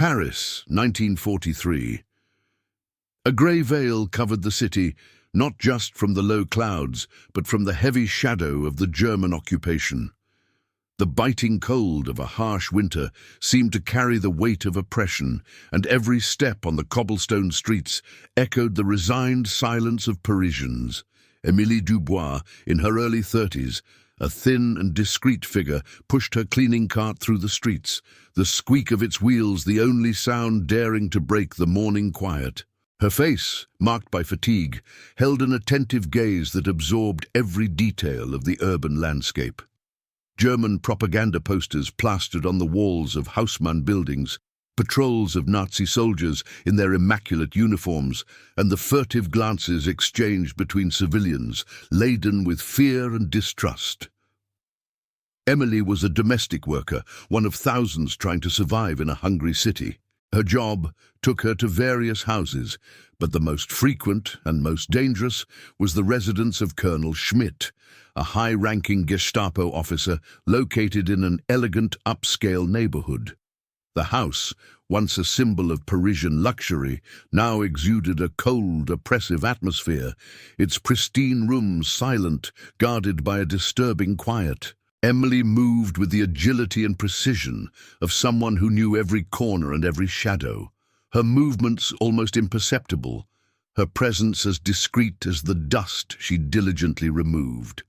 Paris, 1943. A grey veil covered the city, not just from the low clouds, but from the heavy shadow of the German occupation. The biting cold of a harsh winter seemed to carry the weight of oppression, and every step on the cobblestone streets echoed the resigned silence of Parisians. Émilie Dubois, in her early 30s, a thin and discreet figure, pushed her cleaning cart through the streets, the squeak of its wheels the only sound daring to break the morning quiet. Her face, marked by fatigue, held an attentive gaze that absorbed every detail of the urban landscape. German propaganda posters plastered on the walls of Haussmann buildings, patrols of Nazi soldiers in their immaculate uniforms, and the furtive glances exchanged between civilians, laden with fear and distrust. Émilie was a domestic worker, one of thousands trying to survive in a hungry city. Her job took her to various houses, but the most frequent and most dangerous was the residence of Colonel Schmidt, a high-ranking Gestapo officer located in an elegant upscale neighborhood. The house, once a symbol of Parisian luxury, now exuded a cold, oppressive atmosphere, its pristine rooms silent, guarded by a disturbing quiet. Émilie moved with the agility and precision of someone who knew every corner and every shadow, her movements almost imperceptible, her presence as discreet as the dust she diligently removed.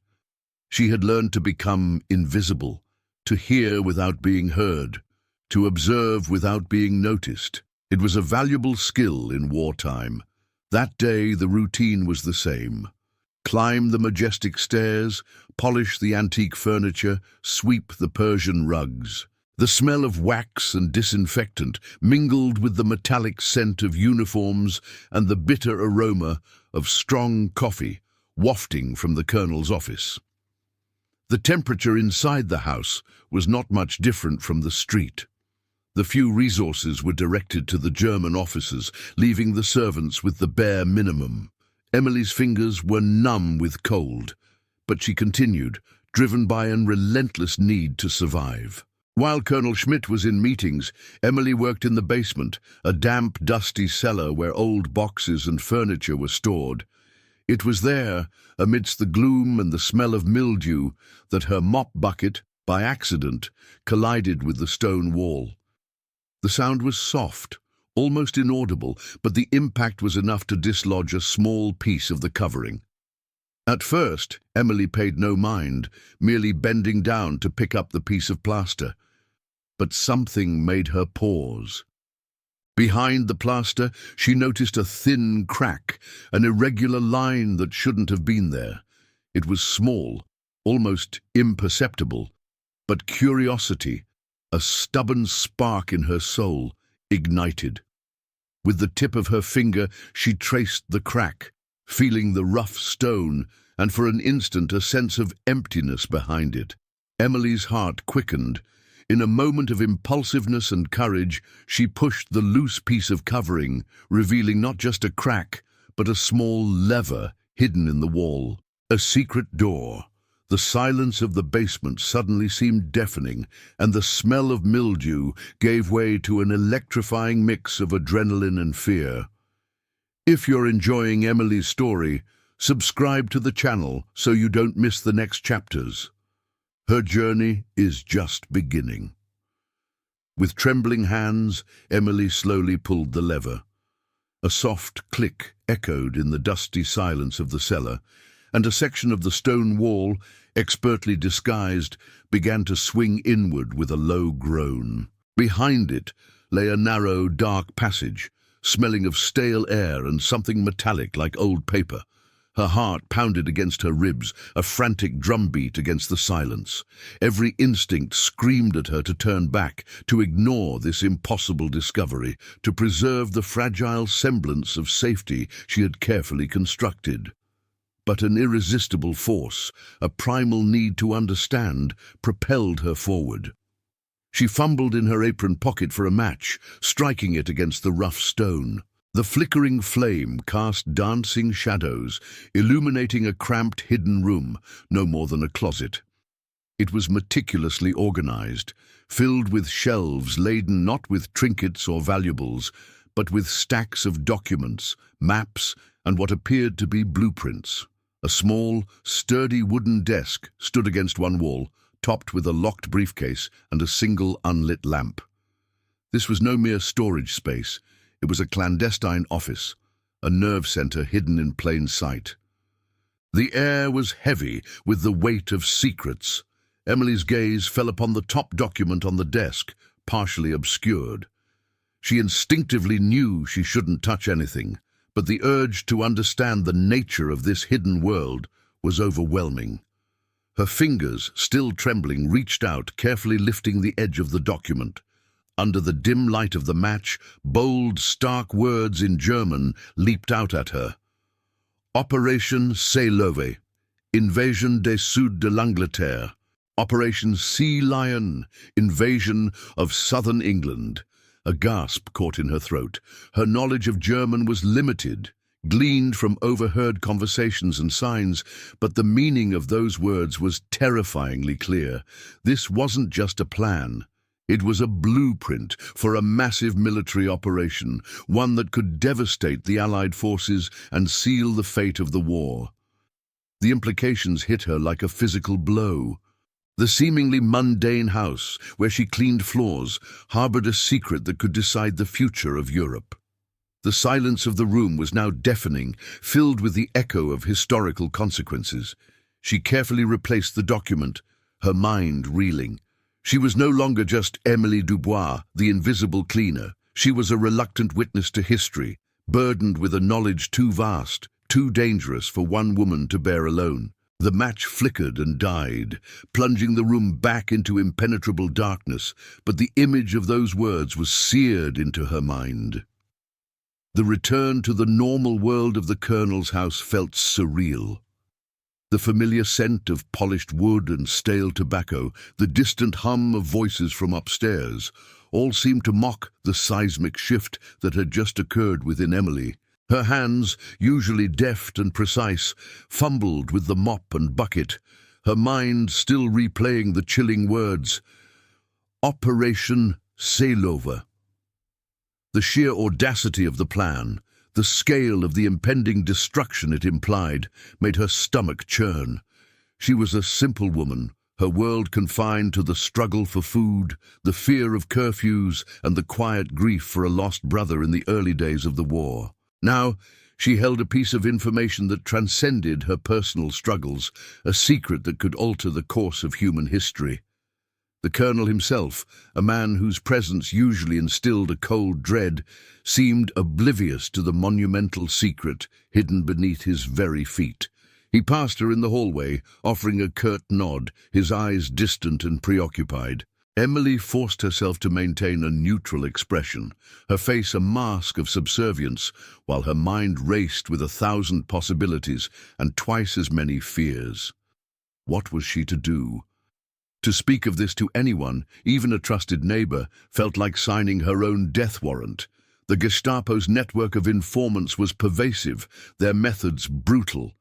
She had learned to become invisible, to hear without being heard, to observe without being noticed. It was a valuable skill in wartime. That day the routine was the same. Climb the majestic stairs, polish the antique furniture, sweep the Persian rugs. The smell of wax and disinfectant mingled with the metallic scent of uniforms and the bitter aroma of strong coffee wafting from the colonel's office. The temperature inside the house was not much different from the street. The few resources were directed to the German officers, leaving the servants with the bare minimum. Émilie's fingers were numb with cold, but she continued, driven by an relentless need to survive. While Colonel Schmidt was in meetings, Émilie worked in the basement, a damp, dusty cellar where old boxes and furniture were stored. It was there, amidst the gloom and the smell of mildew, that her mop bucket, by accident, collided with the stone wall. The sound was soft, almost inaudible, but the impact was enough to dislodge a small piece of the covering. At first, Émilie paid no mind, merely bending down to pick up the piece of plaster. But something made her pause. Behind the plaster, she noticed a thin crack, an irregular line that shouldn't have been there. It was small, almost imperceptible, but curiosity, a stubborn spark in her soul, ignited. With the tip of her finger, she traced the crack, feeling the rough stone, and for an instant a sense of emptiness behind it. Émilie's heart quickened. In a moment of impulsiveness and courage, she pushed the loose piece of covering, revealing not just a crack, but a small lever hidden in the wall. A secret door. The silence of the basement suddenly seemed deafening, and the smell of mildew gave way to an electrifying mix of adrenaline and fear. If you're enjoying Émilie's story, subscribe to the channel so you don't miss the next chapters. Her journey is just beginning. With trembling hands, Émilie slowly pulled the lever. A soft click echoed in the dusty silence of the cellar, and a section of the stone wall, expertly disguised, began to swing inward with a low groan. Behind it lay a narrow, dark passage, smelling of stale air and something metallic like old paper. Her heart pounded against her ribs, a frantic drumbeat against the silence. Every instinct screamed at her to turn back, to ignore this impossible discovery, to preserve the fragile semblance of safety she had carefully constructed. But an irresistible force, a primal need to understand, propelled her forward. She fumbled in her apron pocket for a match, striking it against the rough stone. The flickering flame cast dancing shadows, illuminating a cramped, hidden room, no more than a closet. It was meticulously organized, filled with shelves laden not with trinkets or valuables, but with stacks of documents, maps, and what appeared to be blueprints. A small, sturdy wooden desk stood against one wall, topped with a locked briefcase and a single unlit lamp. This was no mere storage space. It was a clandestine office, a nerve center hidden in plain sight. The air was heavy with the weight of secrets. Emily's gaze fell upon the top document on the desk, partially obscured. She instinctively knew she shouldn't touch anything, but the urge to understand the nature of this hidden world was overwhelming. Her fingers, still trembling, reached out, carefully lifting the edge of the document. Under the dim light of the match, bold, stark words in German leaped out at her. Operation Seelöwe, Invasion des Sud de l'Angleterre. Operation Sea Lion, Invasion of Southern England. A gasp caught in her throat. Her knowledge of German was limited, gleaned from overheard conversations and signs, but the meaning of those words was terrifyingly clear. This wasn't just a plan. It was a blueprint for a massive military operation, one that could devastate the Allied forces and seal the fate of the war. The implications hit her like a physical blow. The seemingly mundane house, where she cleaned floors, harbored a secret that could decide the future of Europe. The silence of the room was now deafening, filled with the echo of historical consequences. She carefully replaced the document, her mind reeling. She was no longer just Émilie Dubois, the invisible cleaner. She was a reluctant witness to history, burdened with a knowledge too vast, too dangerous for one woman to bear alone. The match flickered and died, plunging the room back into impenetrable darkness, but the image of those words was seared into her mind. The return to the normal world of the Colonel's house felt surreal. The familiar scent of polished wood and stale tobacco, the distant hum of voices from upstairs, all seemed to mock the seismic shift that had just occurred within Emily. Her hands, usually deft and precise, fumbled with the mop and bucket, her mind still replaying the chilling words, Operation Seelöwe. The sheer audacity of the plan, the scale of the impending destruction it implied, made her stomach churn. She was a simple woman, her world confined to the struggle for food, the fear of curfews, and the quiet grief for a lost brother in the early days of the war. Now, she held a piece of information that transcended her personal struggles, a secret that could alter the course of human history. The Colonel himself, a man whose presence usually instilled a cold dread, seemed oblivious to the monumental secret hidden beneath his very feet. He passed her in the hallway, offering a curt nod, his eyes distant and preoccupied. Emily forced herself to maintain a neutral expression, her face a mask of subservience, while her mind raced with 1,000 possibilities and twice as many fears. What was she to do? To speak of this to anyone, even a trusted neighbor, felt like signing her own death warrant. The Gestapo's network of informants was pervasive, their methods brutal.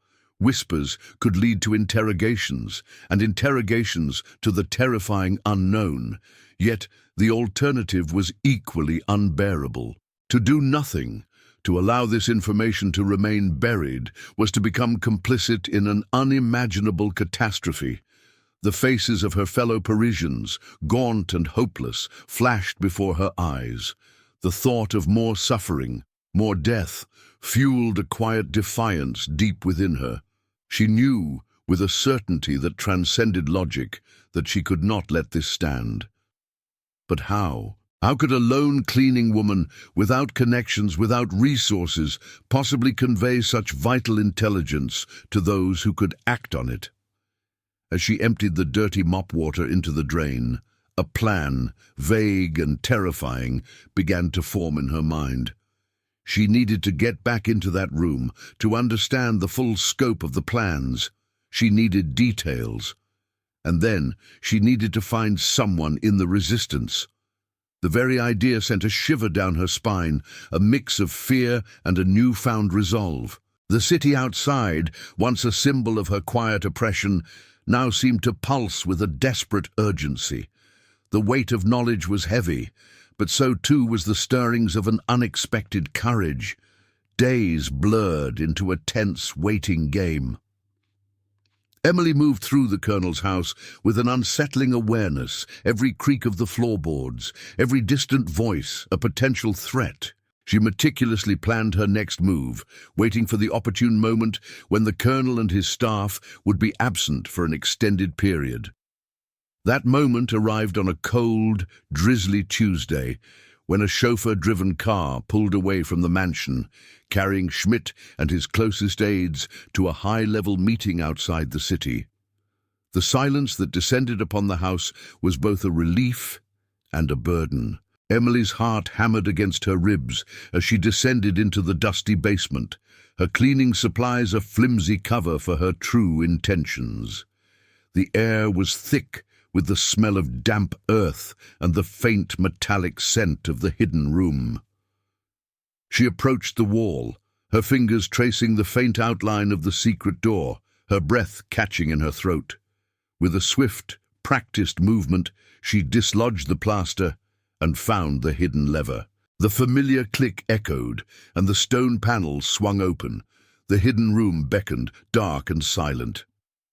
Whispers could lead to interrogations, and interrogations to the terrifying unknown. Yet the alternative was equally unbearable. To do nothing, to allow this information to remain buried, was to become complicit in an unimaginable catastrophe. The faces of her fellow Parisians, gaunt and hopeless, flashed before her eyes. The thought of more suffering, more death, fueled a quiet defiance deep within her. She knew, with a certainty that transcended logic, that she could not let this stand. But how? How could a lone cleaning woman, without connections, without resources, possibly convey such vital intelligence to those who could act on it? As she emptied the dirty mop water into the drain, a plan, vague and terrifying, began to form in her mind. She needed to get back into that room, to understand the full scope of the plans. She needed details. And then she needed to find someone in the resistance. The very idea sent a shiver down her spine, a mix of fear and a newfound resolve. The city outside, once a symbol of her quiet oppression, now seemed to pulse with a desperate urgency. The weight of knowledge was heavy, but so too was the stirrings of an unexpected courage. Days blurred into a tense, waiting game. Emily moved through the Colonel's house with an unsettling awareness, every creak of the floorboards, every distant voice, a potential threat. She meticulously planned her next move, waiting for the opportune moment when the Colonel and his staff would be absent for an extended period. That moment arrived on a cold, drizzly Tuesday, when a chauffeur-driven car pulled away from the mansion, carrying Schmidt and his closest aides to a high-level meeting outside the city. The silence that descended upon the house was both a relief and a burden. Emily's heart hammered against her ribs as she descended into the dusty basement, her cleaning supplies a flimsy cover for her true intentions. The air was thick with the smell of damp earth and the faint metallic scent of the hidden room. She approached the wall, her fingers tracing the faint outline of the secret door, her breath catching in her throat. With a swift, practiced movement, she dislodged the plaster and found the hidden lever. The familiar click echoed, and the stone panels swung open. The hidden room beckoned, dark and silent.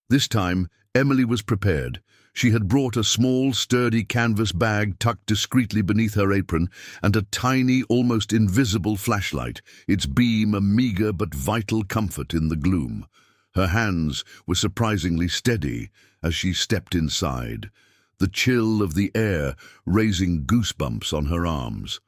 This time, Emily was prepared. She had brought a small, sturdy canvas bag tucked discreetly beneath her apron and a tiny, almost invisible flashlight, its beam a meager but vital comfort in the gloom. Her hands were surprisingly steady as she stepped inside, the chill of the air raising goosebumps on her arms.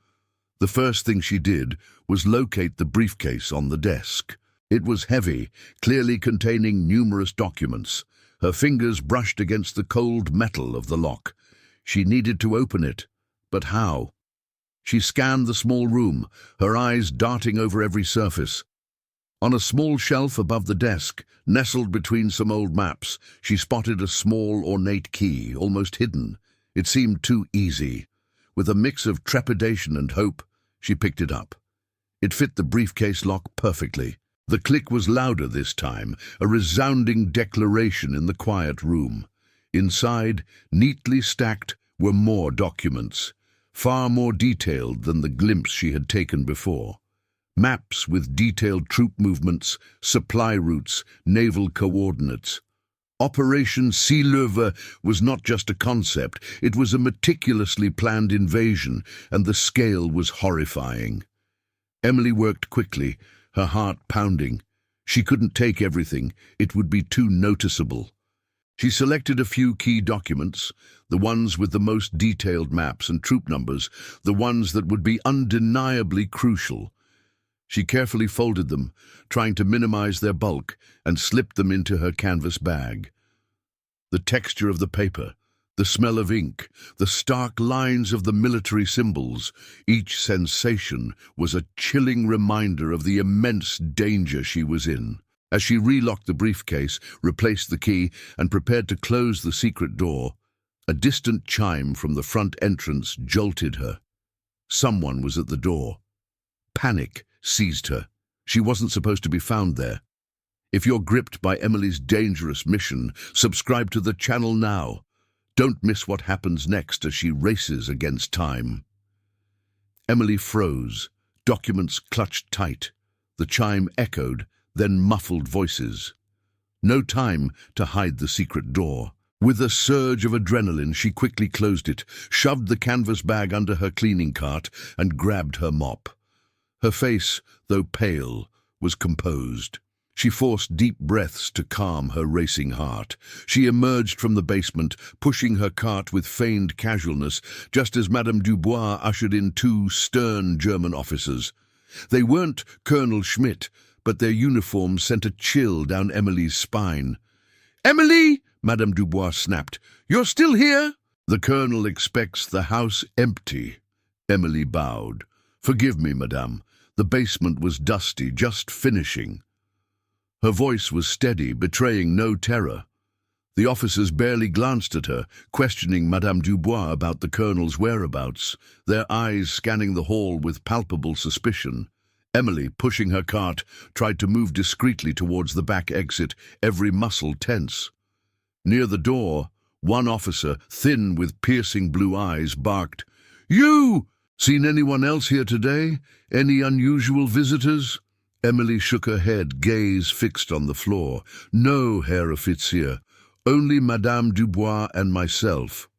The first thing she did was locate the briefcase on the desk. It was heavy, clearly containing numerous documents. Her fingers brushed against the cold metal of the lock. She needed to open it, but how? She scanned the small room, her eyes darting over every surface. On a small shelf above the desk, nestled between some old maps, she spotted a small, ornate key, almost hidden. It seemed too easy. With a mix of trepidation and hope, she picked it up. It fit the briefcase lock perfectly. The click was louder this time, a resounding declaration in the quiet room. Inside, neatly stacked, were more documents, far more detailed than the glimpse she had taken before. Maps with detailed troop movements, supply routes, naval coordinates. Operation Sea Lever was not just a concept, it was a meticulously planned invasion, and the scale was horrifying. Emily worked quickly, her heart pounding. She couldn't take everything, it would be too noticeable. She selected a few key documents, the ones with the most detailed maps and troop numbers, the ones that would be undeniably crucial. She carefully folded them, trying to minimize their bulk, and slipped them into her canvas bag. The texture of the paper, the smell of ink, the stark lines of the military symbols, each sensation was a chilling reminder of the immense danger she was in. As she relocked the briefcase, replaced the key, and prepared to close the secret door, a distant chime from the front entrance jolted her. Someone was at the door. Panic seized her. She wasn't supposed to be found there. If you're gripped by Emily's dangerous mission, subscribe to the channel now. Don't miss what happens next as she races against time. Emily froze, documents clutched tight. The chime echoed, then muffled voices. No time to hide the secret door. With a surge of adrenaline, she quickly closed it, shoved the canvas bag under her cleaning cart, and grabbed her mop. Her face, though pale, was composed. She forced deep breaths to calm her racing heart. She emerged from the basement, pushing her cart with feigned casualness, just as Madame Dubois ushered in two stern German officers. They weren't Colonel Schmidt, but their uniforms sent a chill down Emily's spine. "Emily!" Madame Dubois snapped. "You're still here?" "The Colonel expects the house empty." Emily bowed. "Forgive me, Madame. The basement was dusty, just finishing." Her voice was steady, betraying no terror. The officers barely glanced at her, questioning Madame Dubois about the Colonel's whereabouts, their eyes scanning the hall with palpable suspicion. Emily, pushing her cart, tried to move discreetly towards the back exit, every muscle tense. Near the door, one officer, thin with piercing blue eyes, barked, "You! Seen anyone else here today? Any unusual visitors?" Émilie shook her head, gaze fixed on the floor. "No, Herr Offizier. Only Madame Dubois and myself."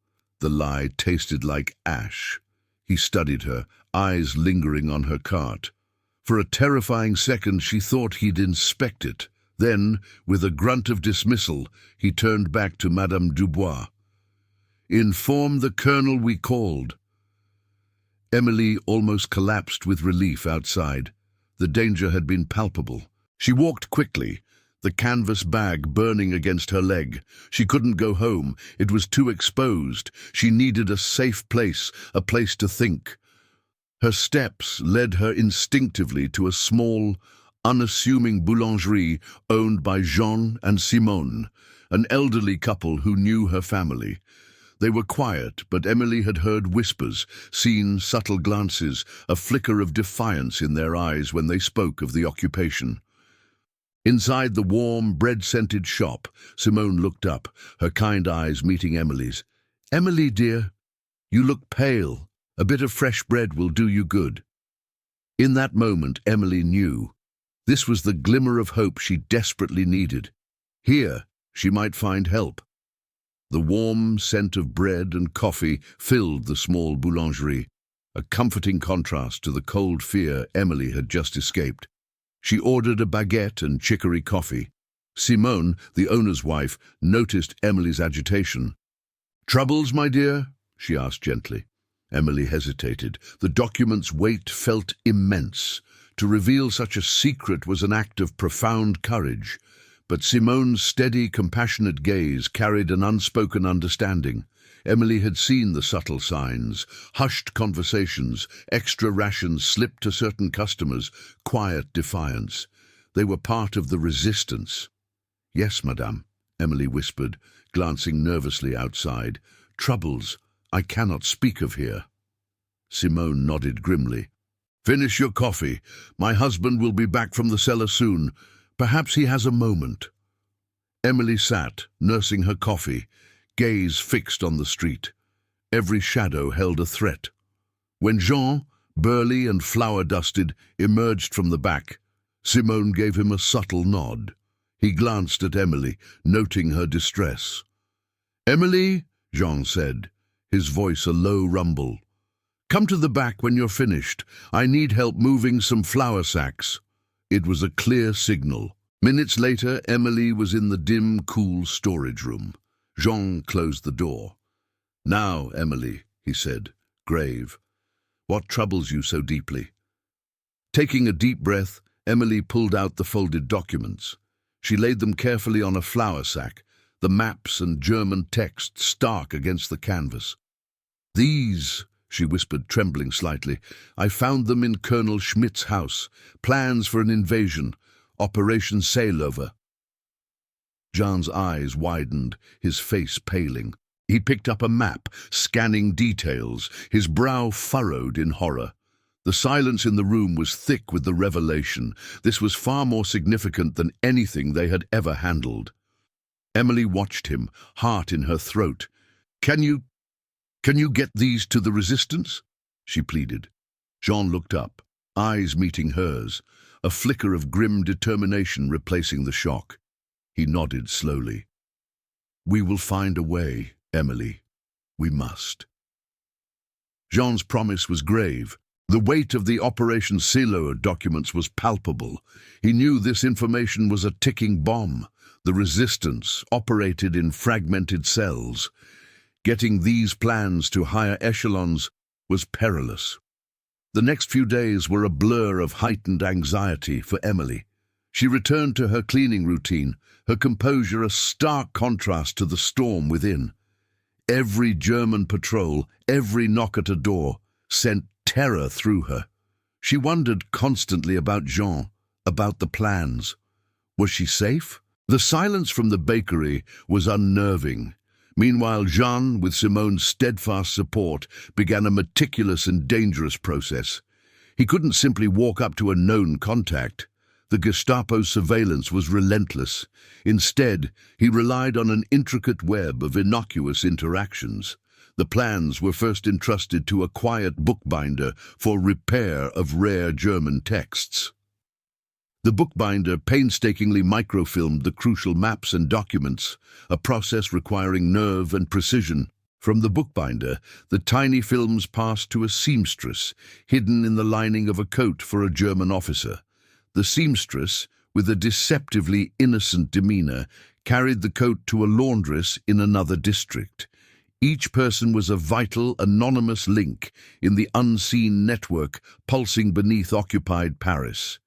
The lie tasted like ash. He studied her, eyes lingering on her cart. For a terrifying second she thought he'd inspect it. Then, with a grunt of dismissal, he turned back to Madame Dubois. "Inform the colonel we called." Émilie almost collapsed with relief outside. The danger had been palpable. She walked quickly, the canvas bag burning against her leg. She couldn't go home. It was too exposed. She needed a safe place, a place to think. Her steps led her instinctively to a small, unassuming boulangerie owned by Jean and Simone, an elderly couple who knew her family. They were quiet, but Émilie had heard whispers, seen subtle glances, a flicker of defiance in their eyes when they spoke of the occupation. Inside the warm, bread-scented shop, Simone looked up, her kind eyes meeting Émilie's. "Émilie, dear, you look pale. A bit of fresh bread will do you good." In that moment, Émilie knew. This was the glimmer of hope she desperately needed. Here, she might find help. The warm scent of bread and coffee filled the small boulangerie, a comforting contrast to the cold fear Émilie had just escaped. She ordered a baguette and chicory coffee. Simone, the owner's wife, noticed Émilie's agitation. "Troubles, my dear?" she asked gently. Émilie hesitated. The document's weight felt immense. To reveal such a secret was an act of profound courage. But Simone's steady, compassionate gaze carried an unspoken understanding. Émilie had seen the subtle signs, hushed conversations, extra rations slipped to certain customers, quiet defiance. They were part of the resistance. "Yes, madame," Émilie whispered, glancing nervously outside. "Troubles I cannot speak of here." Simone nodded grimly. "Finish your coffee. My husband will be back from the cellar soon. Perhaps he has a moment." Émilie sat, nursing her coffee, gaze fixed on the street. Every shadow held a threat. When Jean, burly and flour-dusted, emerged from the back, Simone gave him a subtle nod. He glanced at Émilie, noting her distress. "Émilie," Jean said, his voice a low rumble. "Come to the back when you're finished. I need help moving some flour sacks." It was a clear signal. Minutes later, Émilie was in the dim, cool storage room. Jean closed the door. "Now, Émilie," he said, grave, "what troubles you so deeply?" Taking a deep breath, Émilie pulled out the folded documents. She laid them carefully on a flour sack, the maps and German text stark against the canvas. "These," she whispered, trembling slightly, "I found them in Colonel Schmidt's house. Plans for an invasion. Operation Sailover." Jean's eyes widened, his face paling. He picked up a map, scanning details, his brow furrowed in horror. The silence in the room was thick with the revelation. This was far more significant than anything they had ever handled. Émilie watched him, heart in her throat. Can you get these to the resistance?" she pleaded. Jean looked up, eyes meeting hers, a flicker of grim determination replacing the shock. He nodded slowly. "We will find a way, Émilie. We must." Jean's promise was grave. The weight of the Operation Sailover documents was palpable. He knew this information was a ticking bomb. The resistance operated in fragmented cells. Getting these plans to higher echelons was perilous. The next few days were a blur of heightened anxiety for Émilie. She returned to her cleaning routine, her composure a stark contrast to the storm within. Every German patrol, every knock at a door, sent terror through her. She wondered constantly about Jean, about the plans. Was she safe? The silence from the bakery was unnerving. Meanwhile, Jean, with Simone's steadfast support, began a meticulous and dangerous process. He couldn't simply walk up to a known contact. The Gestapo's surveillance was relentless. Instead, he relied on an intricate web of innocuous interactions. The plans were first entrusted to a quiet bookbinder for repair of rare German texts. The bookbinder painstakingly microfilmed the crucial maps and documents, a process requiring nerve and precision. From the bookbinder, the tiny films passed to a seamstress, hidden in the lining of a coat for a German officer. The seamstress, with a deceptively innocent demeanor, carried the coat to a laundress in another district. Each person was a vital, anonymous link in the unseen network pulsing beneath occupied Paris.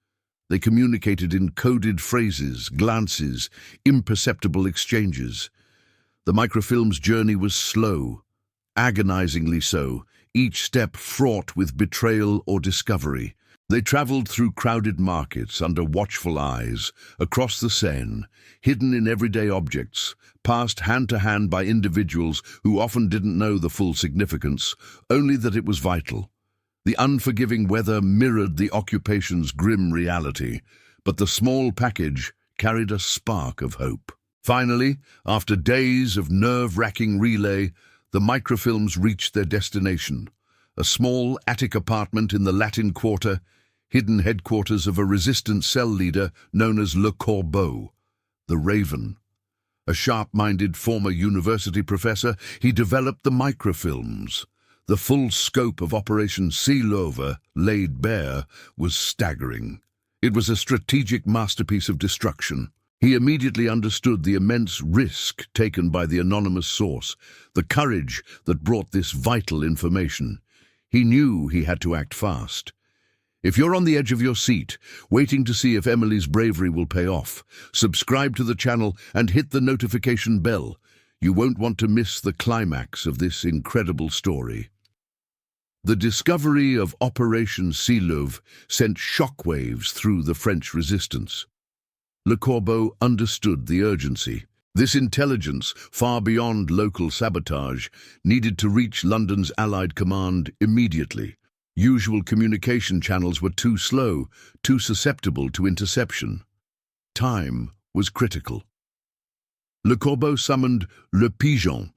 They communicated in coded phrases, glances, imperceptible exchanges. The microfilm's journey was slow, agonizingly so, each step fraught with betrayal or discovery. They traveled through crowded markets under watchful eyes, across the Seine, hidden in everyday objects, passed hand to hand by individuals who often didn't know the full significance, only that it was vital. The unforgiving weather mirrored the occupation's grim reality, but the small package carried a spark of hope. Finally, after days of nerve-wracking relay, the microfilms reached their destination, a small attic apartment in the Latin Quarter, hidden headquarters of a resistance cell leader known as Le Corbeau, the Raven. A sharp-minded former university professor, he developed the microfilms. The full scope of Operation Seelover, laid bare, was staggering. It was a strategic masterpiece of destruction. He immediately understood the immense risk taken by the anonymous source, the courage that brought this vital information. He knew he had to act fast. If you're on the edge of your seat, waiting to see if Emily's bravery will pay off, subscribe to the channel and hit the notification bell. You won't want to miss the climax of this incredible story. The discovery of Operation Seelover sent shockwaves through the French resistance. Le Corbeau understood the urgency. This intelligence, far beyond local sabotage, needed to reach London's Allied command immediately. Usual communication channels were too slow, too susceptible to interception. Time was critical. Le Corbeau summoned Le Pigeon,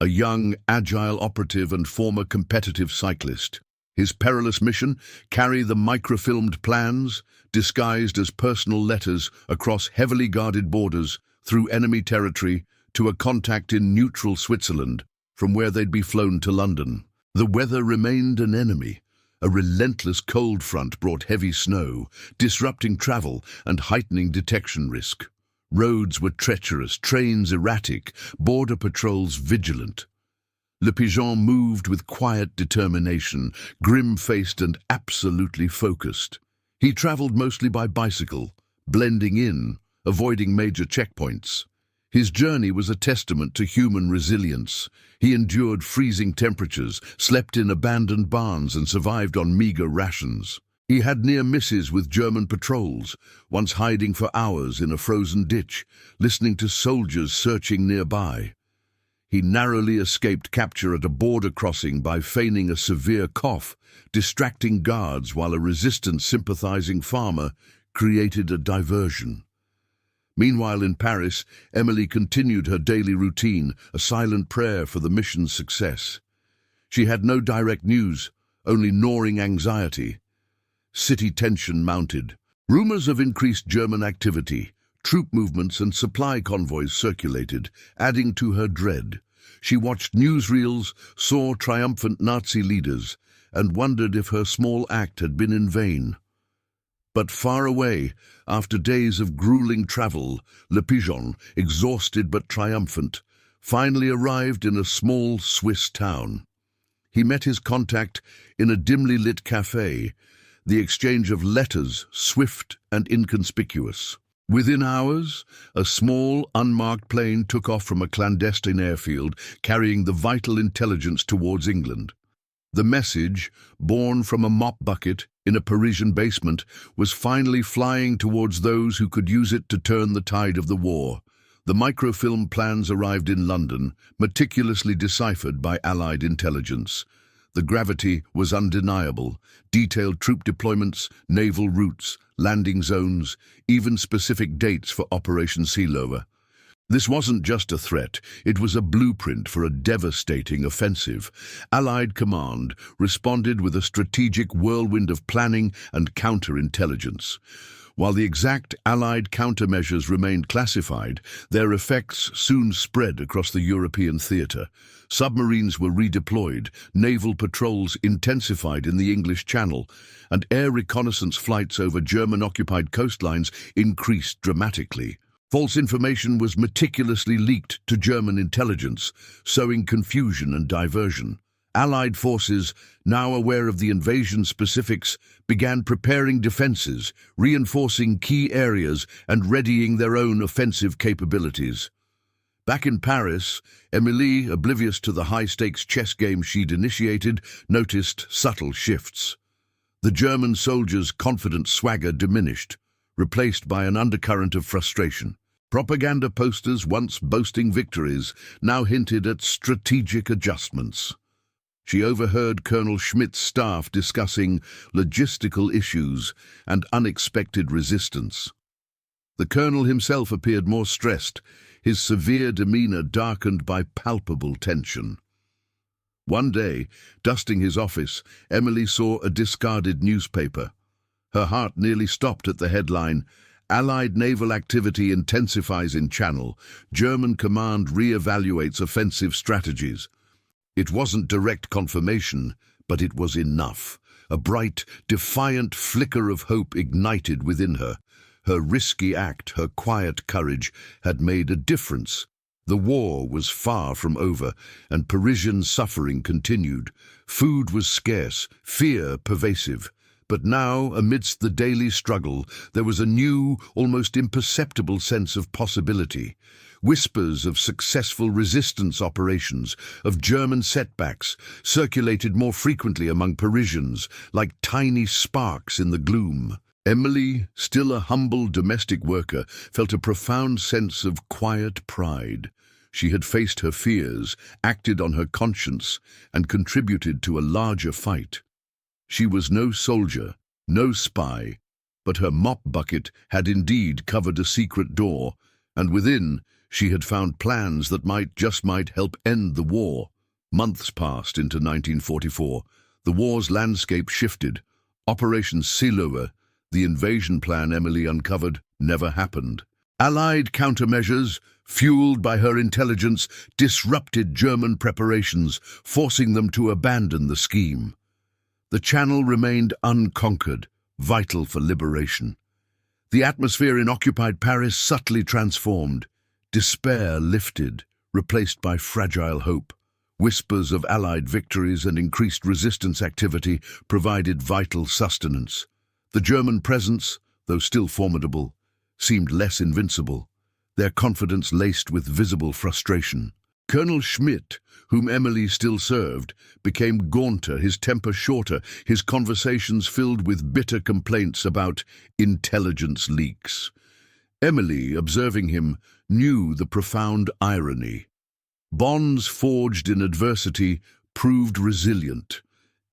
a young, agile operative and former competitive cyclist. His perilous mission: carry the microfilmed plans, disguised as personal letters across heavily guarded borders, through enemy territory, to a contact in neutral Switzerland, from where they'd be flown to London. The weather remained an enemy. A relentless cold front brought heavy snow, disrupting travel and heightening detection risk. Roads were treacherous, trains erratic, border patrols vigilant. Le Pigeon moved with quiet determination, grim-faced and absolutely focused. He traveled mostly by bicycle, blending in, avoiding major checkpoints. His journey was a testament to human resilience. He endured freezing temperatures, slept in abandoned barns, and survived on meager rations. He had near misses with German patrols, once hiding for hours in a frozen ditch, listening to soldiers searching nearby. He narrowly escaped capture at a border crossing by feigning a severe cough, distracting guards while a resistance-sympathizing farmer created a diversion. Meanwhile, in Paris, Émilie continued her daily routine, a silent prayer for the mission's success. She had no direct news, only gnawing anxiety. City tension mounted. Rumors of increased German activity, troop movements and supply convoys circulated, adding to her dread. She watched newsreels, saw triumphant Nazi leaders, and wondered if her small act had been in vain. But far away, after days of grueling travel, Le Pigeon, exhausted but triumphant, finally arrived in a small Swiss town. He met his contact in a dimly lit café, the exchange of letters swift and inconspicuous. Within hours, a small, unmarked plane took off from a clandestine airfield, carrying the vital intelligence towards England. The message, born from a mop bucket in a Parisian basement, was finally flying towards those who could use it to turn the tide of the war. The microfilm plans arrived in London, meticulously deciphered by Allied intelligence. The gravity was undeniable. Detailed troop deployments, naval routes, landing zones, even specific dates for Operation Sea Lower. This wasn't just a threat, it was a blueprint for a devastating offensive. Allied command responded with a strategic whirlwind of planning and counterintelligence. While the exact Allied countermeasures remained classified, their effects soon spread across the European theatre. Submarines were redeployed, naval patrols intensified in the English Channel, and air reconnaissance flights over German-occupied coastlines increased dramatically. False information was meticulously leaked to German intelligence, sowing confusion and diversion. Allied forces, now aware of the invasion specifics, began preparing defenses, reinforcing key areas and readying their own offensive capabilities. Back in Paris, Émilie, oblivious to the high-stakes chess game she'd initiated, noticed subtle shifts. The German soldiers' confident swagger diminished, replaced by an undercurrent of frustration. Propaganda posters, once boasting victories, now hinted at strategic adjustments. She overheard Colonel Schmidt's staff discussing logistical issues and unexpected resistance. The colonel himself appeared more stressed, his severe demeanor darkened by palpable tension. One day, dusting his office, Émilie saw a discarded newspaper. Her heart nearly stopped at the headline, "Allied naval activity intensifies in Channel. German command re-evaluates offensive strategies." It wasn't direct confirmation, but it was enough. A bright, defiant flicker of hope ignited within her. Her risky act, her quiet courage, had made a difference. The war was far from over, and Parisian suffering continued. Food was scarce, fear pervasive. But now, amidst the daily struggle, there was a new, almost imperceptible sense of possibility. Whispers of successful resistance operations, of German setbacks, circulated more frequently among Parisians, like tiny sparks in the gloom. Émilie, still a humble domestic worker, felt a profound sense of quiet pride. She had faced her fears, acted on her conscience, and contributed to a larger fight. She was no soldier, no spy, but her mop bucket had indeed covered a secret door, and within she had found plans that might help end the war. Months passed into 1944. The war's landscape shifted. Operation Sea Lower, the invasion plan Émilie uncovered, never happened. Allied countermeasures, fueled by her intelligence, disrupted German preparations, forcing them to abandon the scheme. The Channel remained unconquered, vital for liberation. The atmosphere in occupied Paris subtly transformed. Despair lifted, replaced by fragile hope. Whispers of Allied victories and increased resistance activity provided vital sustenance. The German presence, though still formidable, seemed less invincible, their confidence laced with visible frustration. Colonel Schmidt, whom Émilie still served, became gaunter, his temper shorter, his conversations filled with bitter complaints about intelligence leaks. Émilie, observing him, knew the profound irony. Bonds forged in adversity proved resilient.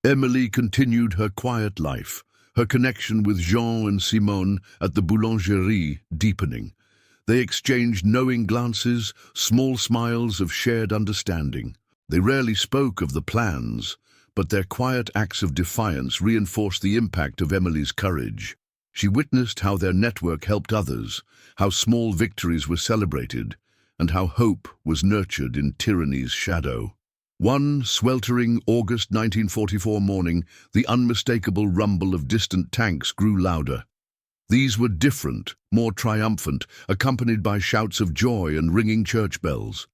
Émilie continued her quiet life, her connection with Jean and Simone at the boulangerie deepening. They exchanged knowing glances, small smiles of shared understanding. They rarely spoke of the plans, but their quiet acts of defiance reinforced the impact of Émilie's courage. She witnessed how their network helped others, how small victories were celebrated, and how hope was nurtured in tyranny's shadow. One sweltering August 1944 morning, the unmistakable rumble of distant tanks grew louder. These were different, more triumphant, accompanied by shouts of joy and ringing church bells.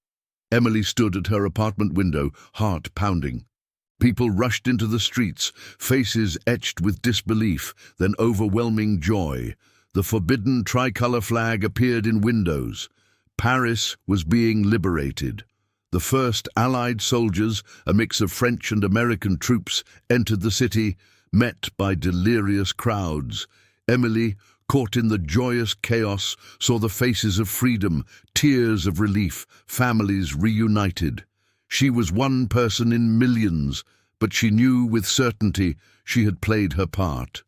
Émilie stood at her apartment window, heart pounding. People rushed into the streets, faces etched with disbelief, then overwhelming joy. The forbidden tricolor flag appeared in windows. Paris was being liberated. The first Allied soldiers, a mix of French and American troops, entered the city, met by delirious crowds. Émilie, caught in the joyous chaos, saw the faces of freedom, tears of relief, families reunited. She was one person in millions, but she knew with certainty she had played her part.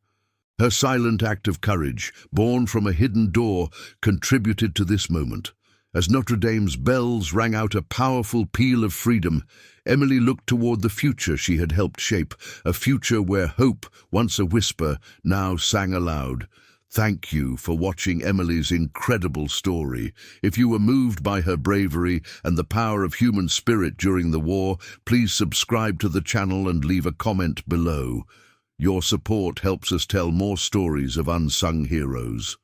Her silent act of courage, born from a hidden door, contributed to this moment. As Notre Dame's bells rang out a powerful peal of freedom, Émilie looked toward the future she had helped shape, a future where hope, once a whisper, now sang aloud. Thank you for watching Émilie's incredible story. If you were moved by her bravery and the power of human spirit during the war, please subscribe to the channel and leave a comment below. Your support helps us tell more stories of unsung heroes.